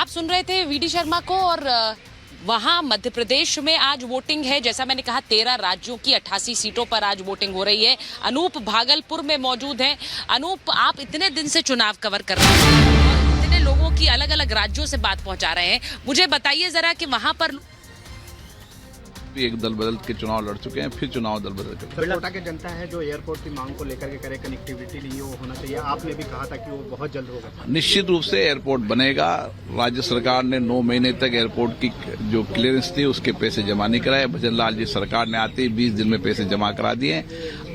आप सुन रहे थे वीडी शर्मा को। और वहां मध्य प्रदेश में आज वोटिंग है। जैसा मैंने कहा 13 राज्यों की 88 सीटों पर आज वोटिंग हो रही है। अनूप भागलपुर में मौजूद हैं। अनूप, आप इतने दिन से चुनाव कवर कर रहे हैं और इतने लोगों की अलग अलग राज्यों से बात पहुंचा रहे हैं, मुझे बताइए जरा कि वहां पर एक दल बदल के चुनाव लड़ चुके हैं, फिर चुनाव दल बदल के। कोटा की जनता है जो एयरपोर्ट की मांग को लेकर के करे, कनेक्टिविटी नहीं है, वो होना चाहिए। आपने भी कहा था कि वो बहुत जल्द होगा। निश्चित रूप से एयरपोर्ट बनेगा। राज्य सरकार ने 9 महीने तक एयरपोर्ट की जो क्लियरेंस थी उसके पैसे जमा नहीं कराए। भजन लाल जी सरकार ने आते ही 20 दिन में पैसे जमा करा दिए।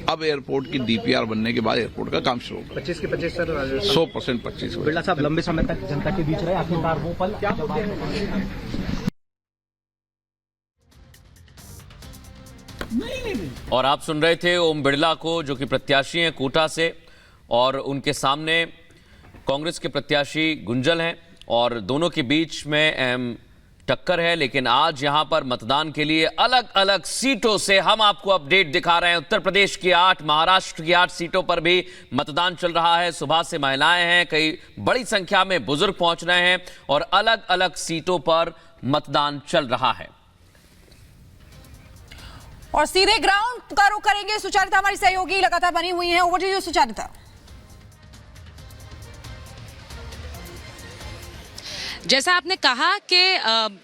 अब एयरपोर्ट की डीपीआर बनने के बाद एयरपोर्ट का काम शुरू होगा। 25 के 25 सर 100% 25। बिरला साहब लंबे समय तक जनता के बीच रहे, आखिरकार वो पल क्या और आप सुन रहे थे ओम बिरला को, जो कि प्रत्याशी हैं कोटा से, और उनके सामने कांग्रेस के प्रत्याशी गुंजल हैं और दोनों के बीच में अहम टक्कर है। लेकिन आज यहां पर मतदान के लिए अलग अलग सीटों से हम आपको अपडेट दिखा रहे हैं। उत्तर प्रदेश की 8, महाराष्ट्र की 8 सीटों पर भी मतदान चल रहा है। सुबह से महिलाएं हैं, कई बड़ी संख्या में बुजुर्ग पहुंच रहे हैं और अलग अलग सीटों पर मतदान चल रहा है। और सीधे ग्राउंड का रुख करेंगे। सुचारिता हमारी सहयोगी लगातार बनी हुई है। Over to you Sucharita. जैसा आपने कहा कि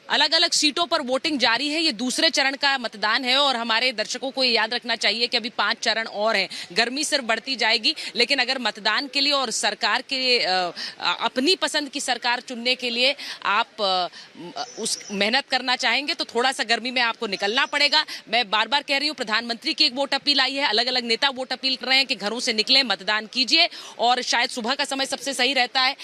अलग अलग सीटों पर वोटिंग जारी है। ये दूसरे चरण का मतदान है और हमारे दर्शकों को ये याद रखना चाहिए कि अभी 5 चरण और हैं। गर्मी सिर्फ बढ़ती जाएगी, लेकिन अगर मतदान के लिए और सरकार के अपनी पसंद की सरकार चुनने के लिए आप उस मेहनत करना चाहेंगे तो थोड़ा सा गर्मी में आपको निकलना पड़ेगा। मैं बार बार कह रही हूँ, प्रधानमंत्री की एक वोट अपील आई है। अलग अलग नेता वोट अपील कर रहे हैं कि घरों से निकलें, मतदान कीजिए। और शायद सुबह का समय सबसे सही रहता है।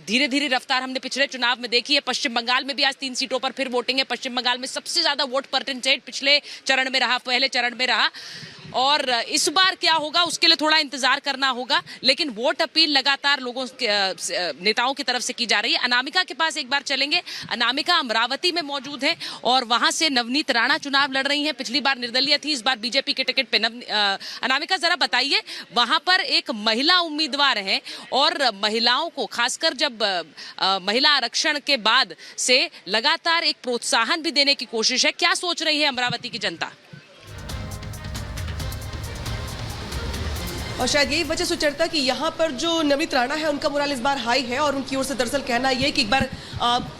धीरे धीरे रफ्तार हमने पिछले चुनाव में देखी है। पश्चिम बंगाल में भी आज 3 सीटों पर फिर वोटिंग है। पश्चिम बंगाल में सबसे ज्यादा वोट परसेंटेज पिछले चरण में रहा, पहले चरण में रहा। और इस बार क्या होगा उसके लिए थोड़ा इंतजार करना होगा। लेकिन वोट अपील लगातार लोगों नेताओं की तरफ से की जा रही है। अनामिका के पास एक बार चलेंगे। अनामिका अमरावती में मौजूद है और वहां से नवनीत राणा चुनाव लड़ रही हैं। पिछली बार निर्दलीय थी, इस बार बीजेपी के टिकट पे अनामिका, जरा बताइए, वहां पर एक महिला उम्मीदवार है और महिलाओं को खासकर जब महिला आरक्षण के बाद से लगातार एक प्रोत्साहन भी देने की कोशिश है। क्या सोच रही है अमरावती की जनता? और शायद यही वजह सुचरता कि यहाँ पर जो नवनीत राणा है उनका मोराल इस बार हाई है और उनकी ओर से दरअसल कहना ये कि एक बार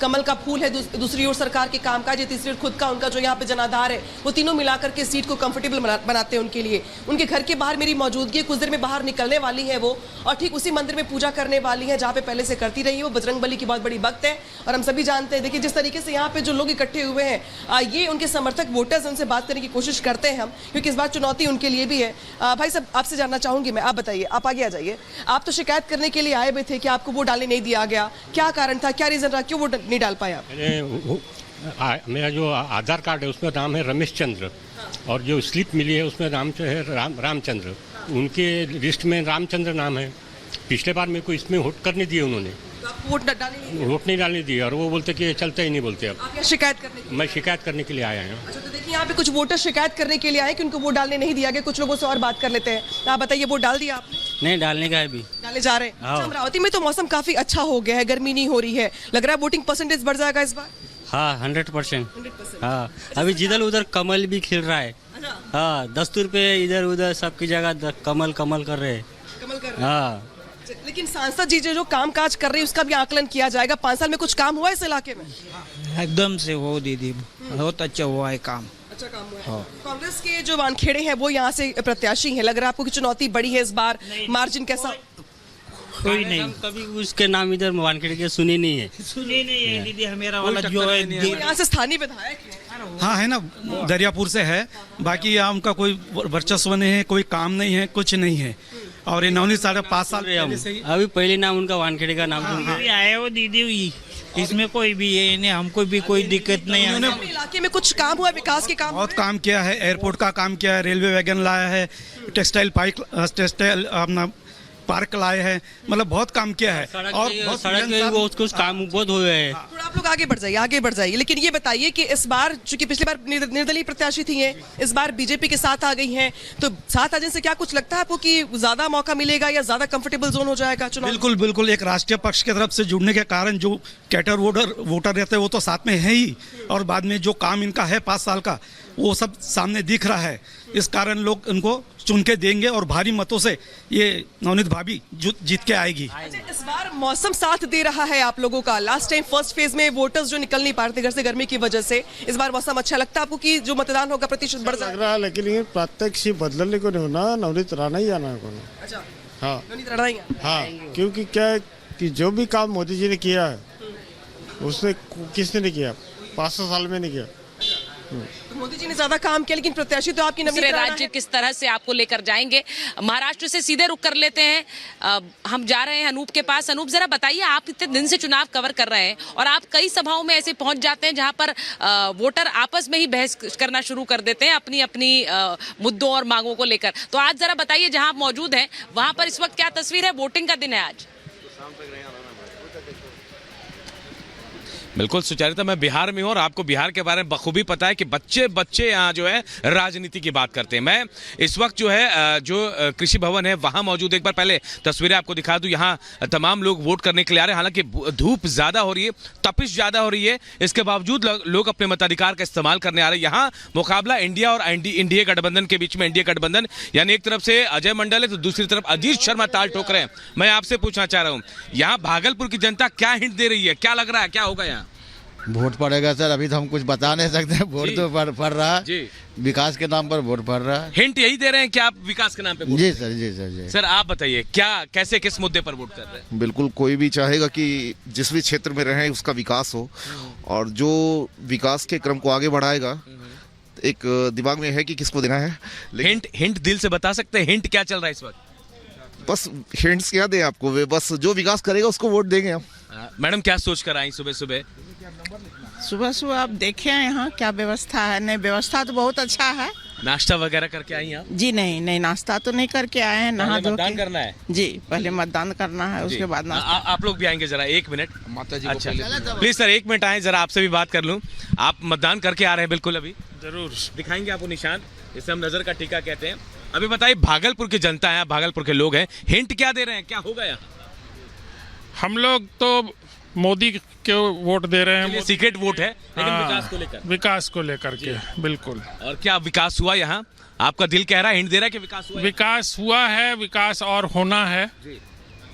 कमल का फूल है, दूसरी ओर सरकार के कामकाज है, तीसरी ओर खुद का उनका जो यहाँ पे जनाधार है, वो तीनों मिलाकर के सीट को कंफर्टेबल बनाते हैं उनके लिए। उनके घर के बाहर मेरी मौजूदगी है, कुछ देर में बाहर निकलने वाली है वो, और ठीक उसी मंदिर में पूजा करने वाली है जहाँ पे पहले से करती रही है। वो बजरंगबली की बहुत बड़ी भक्त है और हम सभी जानते हैं। देखिए जिस तरीके से यहाँ पे जो लोग इकट्ठे हुए हैं, ये उनके समर्थक वोटर्स, उनसे बात करने की कोशिश करते हैं हम, क्योंकि इस बार चुनौती उनके लिए भी है। भाई साहब, आपसे जानना चाहूंगी मैं, आप बताइए, आप आगे आ जाइए। आप तो शिकायत करने के लिए आए हुए थे कि आपको वोट डालने नहीं दिया गया, क्या कारण था, क्या रीजन रहा, क्यों वोट नहीं डाल पाए आप? मेरा जो आधार कार्ड है उसमें नाम है रमेश चंद्र, और जो स्लिप मिली है उसमें नाम जो है रामचंद्र। उनके लिस्ट में रामचंद्र नाम है। पिछले बार मेरे को इसमें वोट करने दिए उन्होंने, वोट नहीं डालने दिए, और वो बोलते कि चलता ही नहीं बोलते। अब शिकायत करने मैं शिकायत करने के लिए आया हूँ। अच्छा, तो देखिए यहाँ पे कुछ वोटर शिकायत करने के लिए आए कि उनको वोट डालने नहीं दिया गया। कुछ लोगों से और बात कर लेते हैं। आप बताइए, वोट डाल दिया आपने? नहीं, डालने का है अभी, डाले जा रहे हैं। अमरावती में तो मौसम काफी अच्छा हो गया है, गर्मी नहीं हो रही है, लग रहा है वोटिंग परसेंटेज बढ़ जाएगा इस बार। हाँ 100%। हाँ, अभी जिधर उधर कमल भी खिल रहा है। हाँ, दस्तूर पे इधर उधर सबकी जगह कमल कर रहे हैं। हाँ, लेकिन सांसद जी जो काम काज कर रही है उसका भी आकलन किया जाएगा। 5 साल में कुछ काम हुआ इस इलाके में? एकदम से वो दीदी बहुत अच्छा हुआ है काम। अच्छा काम हुआ है। कांग्रेस के जो वानखेड़े हैं वो यहाँ से प्रत्याशी हैं, लग रहा है आपको कि चुनौती बड़ी है इस बार? मार्जिन कैसा? कोई नहीं, कभी उसके नाम इधर वानखेड़े के सुनी नहीं है दीदी। हमारा वाला जो है यहाँ से स्थानीय विधायक है। हाँ है ना, दरियापुर से है। बाकी यहाँ उनका कोई वर्चस्व नहीं है, कोई काम नहीं है, कुछ नहीं है। और ये नवनीत 5.5 साल पहले से ही अभी पहले नाम उनका वानखेड़े का नाम आए हो दीदी। इसमें कोई भी ये नहीं, हमको भी कोई दिक्कत नहीं है। उन्होंने इलाके में कुछ काम हुआ, विकास के काम बहुत काम किया है, एयरपोर्ट का काम किया है, रेलवे वैगन लाया है, टेक्सटाइल अपना पार्क लाए हैं, मतलब बहुत काम किया है। और सड़क के वो कुछ काम बहुत हुए हैं। थोड़ा आप लोग आगे बढ़ जाइए। लेकिन ये बताइए कि इस बार चूंकि पिछली बार निर्दलीय प्रत्याशी थी हैं, इस बार बीजेपी के साथ आ गई हैं, तो साथ आने से क्या कुछ लगता है आपको कि ज्यादा मौका मिलेगा या ज्यादा कंफर्टेबल जोन हो जाएगा चुनाव? बिल्कुल बिल्कुल, एक राष्ट्रीय पक्ष की तरफ से जुड़ने के कारण जो कैटर वोटर रहते हैं वो तो साथ में है ही, और बाद में जो काम इनका है 5 साल का वो सब सामने दिख रहा है। इस कारण लोग इनको चुन के देंगे और भारी मतों से ये नवनीत भाभी जीत के आएगी। इस बार मौसम साथ दे रहा है आप लोगों का। लास्ट टाइम फर्स्ट फेज में वोटर्स जो निकल नहीं पा रहे थे घर से गर्मी की वजह से, इस बार मौसम अच्छा लगता है आपको कि जो मतदान होगा प्रतिशत बढ़ लग रहा है? लेकिन ये प्रत्यक्ष बदलने को नहीं होना, नवनीत राणा ही आना है। अच्छा, हाँ नवनीत राणा ही हाँ, क्योंकि क्या है कि जो भी काम मोदी जी ने किया है उसने किसने नहीं किया, 500 साल में नहीं किया। तो मोदी जी ने ज्यादा काम किया, लेकिन प्रत्याशी तो आपकी नवनीत राणा राज्य है। किस तरह से आपको लेकर जाएंगे। महाराष्ट्र से सीधे रुक कर लेते हैं। हम जा रहे हैं अनूप के पास। अनूप, जरा बताइए, आप इतने दिन से चुनाव कवर कर रहे हैं और आप कई सभाओं में ऐसे पहुंच जाते हैं जहां पर वोटर आपस में ही बहस करना शुरू कर देते हैं अपनी अपनी मुद्दों और मांगों को लेकर। तो आज जरा बताइए, जहां आप मौजूद हैं वहां पर इस वक्त क्या तस्वीर है? वोटिंग का दिन है आज। बिल्कुल सुचारिता, मैं बिहार में हूँ और आपको बिहार के बारे में बखूबी पता है कि बच्चे बच्चे यहाँ जो है राजनीति की बात करते हैं। मैं इस वक्त जो है जो कृषि भवन है वहाँ मौजूद। एक बार पहले तस्वीरें आपको दिखा दूँ। यहाँ तमाम लोग वोट करने के लिए आ रहे हैं। हालांकि धूप ज़्यादा हो रही है, तपिश ज़्यादा हो रही है, इसके बावजूद लोग अपने मताधिकार का इस्तेमाल करने आ रहे हैं। यहाँ मुकाबला इंडिया और एनडीए गठबंधन के बीच में। एनडीए गठबंधन यानी एक तरफ से अजय मंडल है तो दूसरी तरफ अजीत शर्मा ताल ठोक रहे हैं। मैं आपसे पूछना चाह रहा हूँ, यहाँ भागलपुर की जनता क्या हिंट दे रही है, क्या लग रहा है, क्या होगा यहाँ? वोट पड़ेगा सर, अभी तो हम कुछ बता नहीं सकते। वोट तो पड़ रहा है जी, विकास के नाम पर वोट पड़ रहा है। हिंट यही दे रहे हैं कि आप विकास के नाम पे वोट जी सर, जी सर, जी सर। आप बताइए, क्या कैसे किस मुद्दे पर वोट कर रहे हैं? बिल्कुल, कोई भी चाहेगा कि जिस भी क्षेत्र में रहे उसका विकास हो, और जो विकास के क्रम को आगे बढ़ाएगा एक दिमाग में है कि किसको देना है। हिंट दिल से बता सकते हैं, हिंट क्या चल रहा है इस वक्त? बस हिंट्स क्या दें आपको, वे बस जो विकास करेगा उसको वोट देंगे हम। मैडम, क्या सोच कर आई सुबह सुबह? सुबह आप देखे यहाँ क्या व्यवस्था है? नहीं, व्यवस्था तो बहुत अच्छा है। नाश्ता वगैरह करके आई आप? जी नहीं, नाश्ता तो नहीं करके आए हैं। नहा धो मतदान करना है जी, पहले मतदान करना है, उसके बाद नाश्ता। आप लोग भी आएंगे जरा 1 मिनट माता जी? अच्छा प्लीज सर 1 मिनट आए, जरा आपसे भी बात कर लूँ। आप मतदान करके आ रहे हैं? बिल्कुल, अभी जरूर दिखाएंगे आपको निशान, इसे हम नजर का टीका कहते हैं। अभी बताइए, भागलपुर की जनता है, भागलपुर के लोग हैं, हिंट क्या दे रहे हैं, क्या होगा यहाँ? हम लोग तो मोदी के वोट दे रहे हैं। सीक्रेट वोट है, लेकिन विकास को लेकर के बिल्कुल। और क्या विकास हुआ यहाँ? आपका दिल कह रहा है, हिंट दे रहा है कि विकास हुआ? विकास हुआ है, विकास और होना है।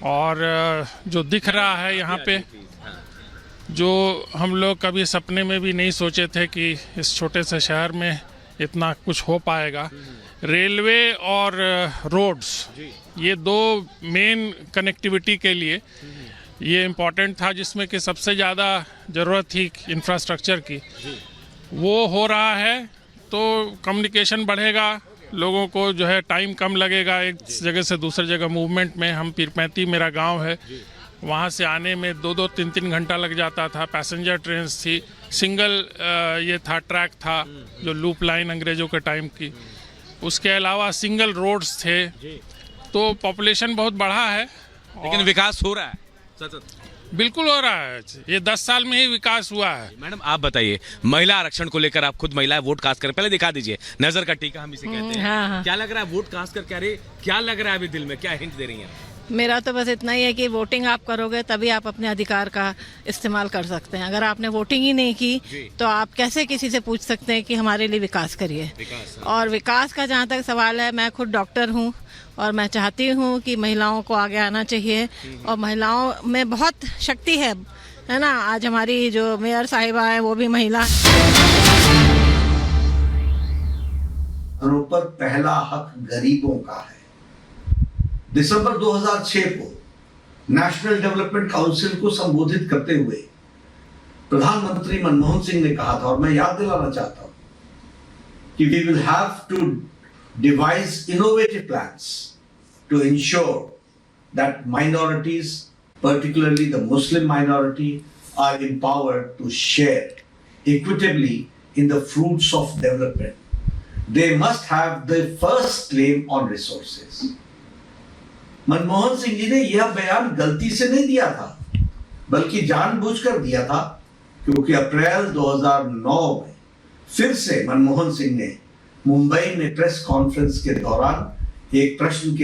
और जो दिख रहा है यहाँ पे, जो हम लोग कभी सपने में भी नहीं सोचे थे कि इस छोटे से शहर में इतना कुछ हो पाएगा। रेलवे और रोड्स, ये 2 मेन कनेक्टिविटी के लिए ये इम्पोर्टेंट था, जिसमें कि सबसे ज़्यादा ज़रूरत थी इंफ्रास्ट्रक्चर की, वो हो रहा है। तो कम्युनिकेशन बढ़ेगा, लोगों को जो है टाइम कम लगेगा एक जगह से दूसरी जगह मूवमेंट में। हम पीरपैंती मेरा गांव है, वहाँ से आने में 2-2, 3-3 घंटा लग जाता था। पैसेंजर ट्रेन थी, सिंगल ये था, ट्रैक था, जो लूप लाइन अंग्रेज़ों के टाइम की। उसके अलावा सिंगल रोड्स थे। तो पॉपुलेशन बहुत बढ़ा है, लेकिन विकास हो रहा है बिल्कुल हो रहा है। ये 10 साल में ही विकास हुआ है। मैडम, आप बताइए, महिला आरक्षण को लेकर आप खुद महिला वोट कास्ट करें, पहले दिखा दीजिए नजर का टीका, हम इसे कहते हैं। हाँ। क्या लग रहा है वोट कास्ट करके? अरे क्या लग रहा है अभी दिल में, क्या हिंट दे रही हैं? मेरा तो बस इतना ही है कि वोटिंग आप करोगे तभी आप अपने अधिकार का इस्तेमाल कर सकते हैं। अगर आपने वोटिंग ही नहीं की तो आप कैसे किसी से पूछ सकते हैं कि हमारे लिए विकास करिए? और विकास का जहाँ तक सवाल है, मैं खुद डॉक्टर हूँ और मैं चाहती हूँ कि महिलाओं को आगे आना चाहिए, और महिलाओं में बहुत शक्ति है ना। आज हमारी जो मेयर साहिबा है वो भी महिला। पर पहला हक गरीबों का है। दिसंबर 2006 को नेशनल डेवलपमेंट काउंसिल को संबोधित करते हुए प्रधानमंत्री मनमोहन सिंह ने कहा था, और मैं याद दिलाना चाहता हूं कि we will have to devise innovative plans to ensure that minorities, particularly the Muslim minority, are empowered to share equitably in the fruits of development. They must have the first claim on resources. Manmohan Singh ji ने यह बयान गलती से नहीं दिया था, बल्कि जानबूझकर दिया था क्योंकि अप्रैल 2009 में फिर से मनमोहन सिंह ने मुंबई में प्रेस कॉन्फ्रेंस के दौरान एक प्रश्न के